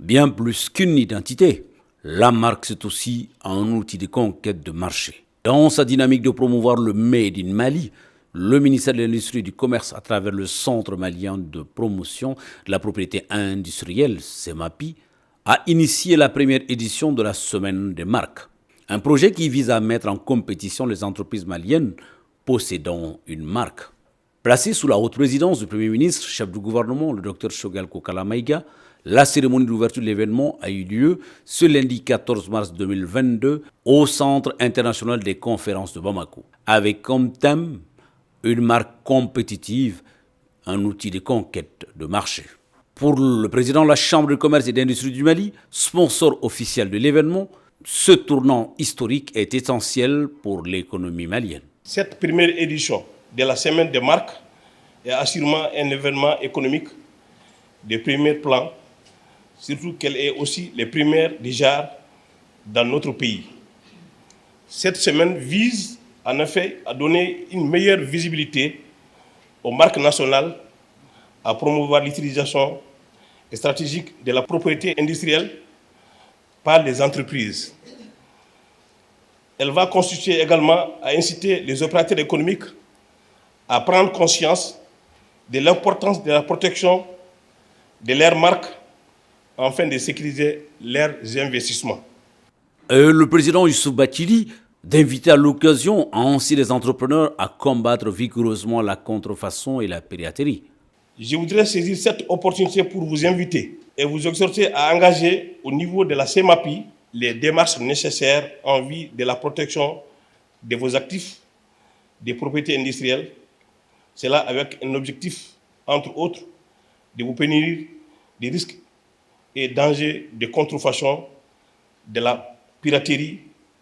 Bien plus qu'une identité, la marque c'est aussi un outil de conquête de marché. Dans sa dynamique de promouvoir le Made in Mali, le ministère de l'Industrie et du Commerce, à travers le Centre malien de promotion de la propriété industrielle, CEMAPI, a initié la première édition de la Semaine des marques. Un projet qui vise à mettre en compétition les entreprises maliennes possédant une marque. Placé sous la haute présidence du Premier ministre, chef du gouvernement, le Dr Choguel Kokala Maïga, la cérémonie d'ouverture de l'événement a eu lieu ce lundi 14 mars 2022 au Centre international des conférences de Bamako, avec comme thème une marque compétitive, un outil de conquête de marché. Pour le président de la Chambre de commerce et d'industrie du Mali, sponsor officiel de l'événement, ce tournant historique est essentiel pour l'économie malienne. Cette première édition de la Semaine des marques est assurément un événement économique de premier plan, surtout qu'elle est aussi les premières déjà dans notre pays. Cette semaine vise en effet à donner une meilleure visibilité aux marques nationales, à promouvoir l'utilisation stratégique de la propriété industrielle par les entreprises. Elle va constituer également à inciter les opérateurs économiques à prendre conscience de l'importance de la protection de leurs marques afin de sécuriser leurs investissements. Le président Youssouf Bathily d'inviter à l'occasion ainsi les entrepreneurs à combattre vigoureusement la contrefaçon et la piraterie. Je voudrais saisir cette opportunité pour vous inviter et vous exhorter à engager au niveau de la CEMAPI les démarches nécessaires en vue de la protection de vos actifs, des propriétés industrielles. Cela avec un objectif, entre autres, de vous prévenir des risques et dangers de contrefaçon, de la piraterie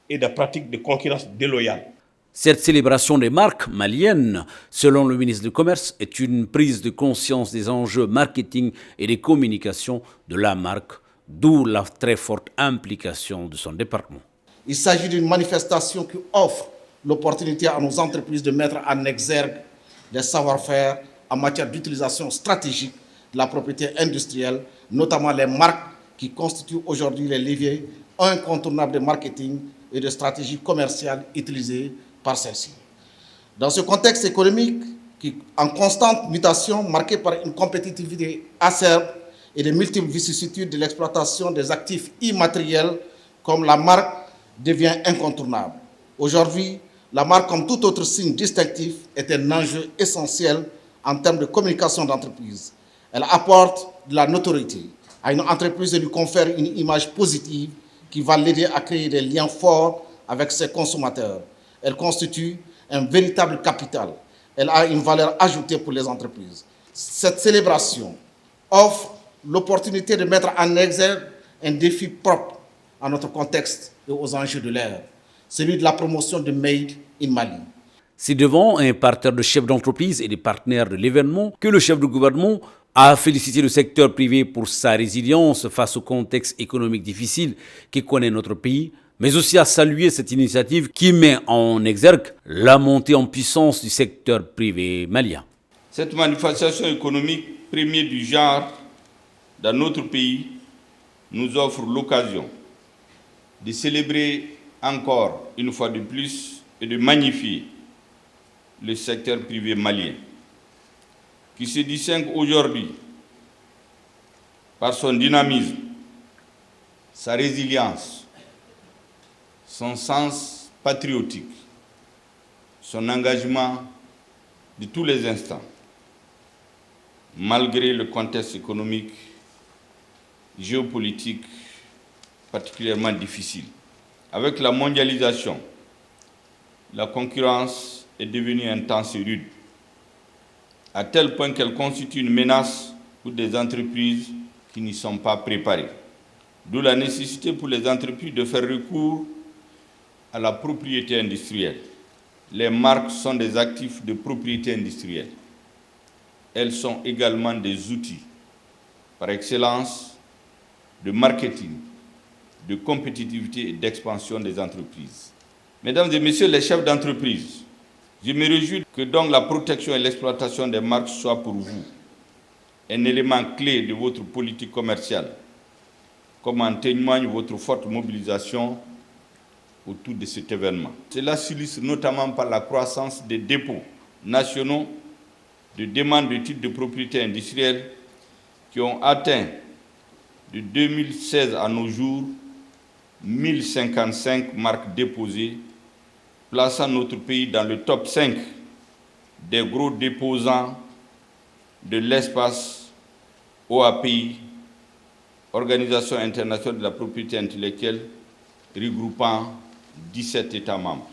et de pratiques de concurrence déloyale. Cette célébration des marques maliennes, selon le ministre du Commerce, est une prise de conscience des enjeux marketing et de communication de la marque, d'où la très forte implication de son département. Il s'agit d'une manifestation qui offre l'opportunité à nos entreprises de mettre en exergue des savoir-faire en matière d'utilisation stratégique de la propriété industrielle, notamment les marques qui constituent aujourd'hui les leviers incontournables de marketing et de stratégie commerciale utilisées par celle-ci. Dans ce contexte économique qui, en constante mutation, marqué par une compétitivité acerbe et de multiples vicissitudes de l'exploitation des actifs immatériels, comme la marque devient incontournable. Aujourd'hui, la marque, comme tout autre signe distinctif, est un enjeu essentiel en termes de communication d'entreprise. Elle apporte de la notoriété à une entreprise et lui confère une image positive qui va l'aider à créer des liens forts avec ses consommateurs. Elle constitue un véritable capital. Elle a une valeur ajoutée pour les entreprises. Cette célébration offre l'opportunité de mettre en exergue un défi propre à notre contexte et aux enjeux de l'ère, celui de la promotion de Made in Mali. C'est devant un parterre de chefs d'entreprise et des partenaires de l'événement que le chef du gouvernement a félicité le secteur privé pour sa résilience face au contexte économique difficile que connaît notre pays, mais aussi à saluer cette initiative qui met en exergue la montée en puissance du secteur privé malien. Cette manifestation économique première du genre dans notre pays nous offre l'occasion de célébrer encore une fois de plus et de magnifier le secteur privé malien, qui se distingue aujourd'hui par son dynamisme, sa résilience, son sens patriotique, son engagement de tous les instants, malgré le contexte économique, géopolitique particulièrement difficile. Avec la mondialisation, la concurrence est devenue intense et rude, à tel point qu'elle constitue une menace pour des entreprises qui n'y sont pas préparées. D'où la nécessité pour les entreprises de faire recours à la propriété industrielle. Les marques sont des actifs de propriété industrielle. Elles sont également des outils, par excellence, de marketing, de compétitivité et d'expansion des entreprises. Mesdames et messieurs les chefs d'entreprise, je me réjouis que donc la protection et l'exploitation des marques soient pour vous un élément clé de votre politique commerciale comme en témoigne votre forte mobilisation autour de cet événement. Cela s'illustre notamment par la croissance des dépôts nationaux de demande de titres de propriété industrielle qui ont atteint de 2016 à nos jours 1055 marques déposées, plaçant notre pays dans le top 5 des gros déposants de l'espace OAPI, Organisation internationale de la propriété intellectuelle, regroupant 17 États membres.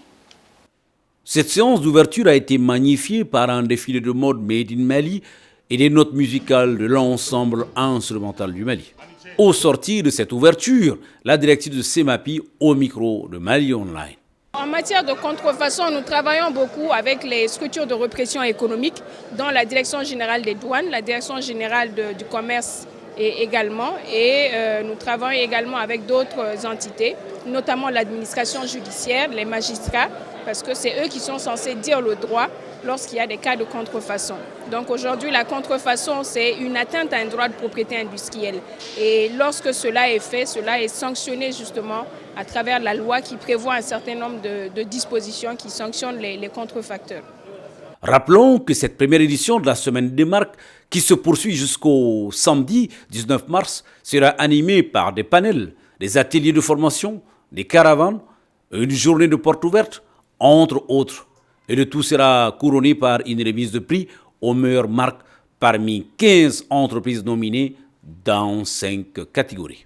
Cette séance d'ouverture a été magnifiée par un défilé de mode Made in Mali et des notes musicales de l'ensemble instrumental du Mali. Au sortir de cette ouverture, la directrice de CEMAPI au micro de Mali Online. En matière de contrefaçon, nous travaillons beaucoup avec les structures de répression économique, dont la Direction générale des douanes, la Direction générale du commerce également, et nous travaillons également avec d'autres entités, notamment l'administration judiciaire, les magistrats, parce que c'est eux qui sont censés dire le droit lorsqu'il y a des cas de contrefaçon. Donc aujourd'hui, la contrefaçon, c'est une atteinte à un droit de propriété industrielle. Et lorsque cela est fait, cela est sanctionné justement à travers la loi qui prévoit un certain nombre de dispositions qui sanctionnent les contrefacteurs. Rappelons que cette première édition de la Semaine des marques, qui se poursuit jusqu'au samedi 19 mars, sera animée par des panels, des ateliers de formation, des caravanes, une journée de porte ouverte, entre autres. Et le tout sera couronné par une remise de prix aux meilleures marques parmi 15 entreprises nominées dans 5 catégories.